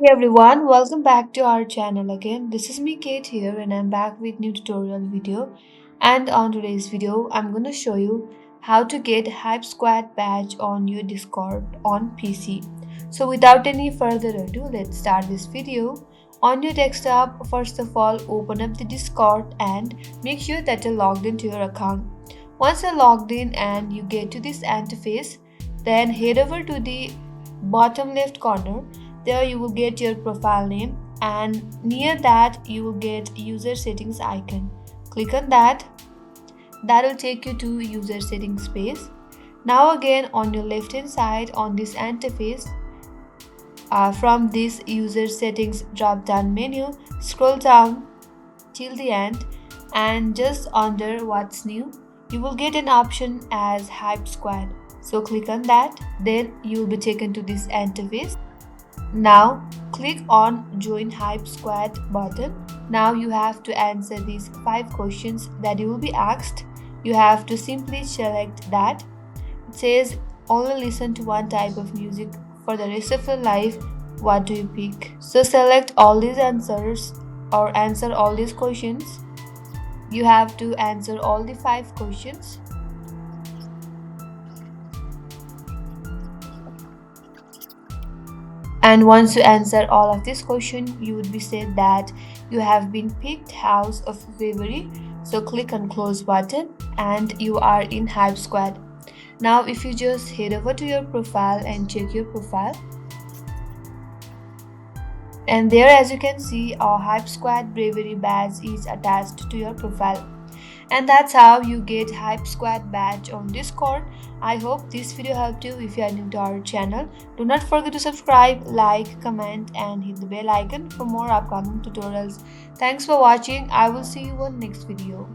Hey everyone, welcome back to our channel again. This is me Kate here and I'm back with new tutorial video. And on today's video, I'm going to show you how to get HYPESQUAD badge on your Discord on PC. So without any further ado, let's start this video. On your desktop, first of all, open up the Discord and make sure that you're logged into your account. Once you're logged in and you get to this interface, then head over to the bottom left corner. There you will get your profile name and near that you will get user settings icon. Click on that. That will take you to user settings page. Now again on your left hand side on this interface, from this user settings drop down menu, scroll down till the end and just under what's new you will get an option as HYPESQUAD. So click on that, then you will be taken to this interface. Now click on join HYPESQUAD button. Now you have to answer these 5 questions that you will be asked. You have to simply select that. It says only listen to one type of music for the rest of your life. What do you pick? So select all these answers or answer all these questions. You have to answer all the 5 questions. And once you answer all of this question, you would be said that you have been picked House of February. So click on close button and you are in HYPESQUAD. Now if you just head over to your profile and check your profile, and there as you can see our HYPESQUAD bravery badge is attached to your profile. And that's how you get HYPESQUAD badge on Discord. I hope this video helped you. If you are new to our channel, do not forget to subscribe, like, comment and hit the bell icon for more upcoming tutorials. Thanks for watching. I will see you on next video.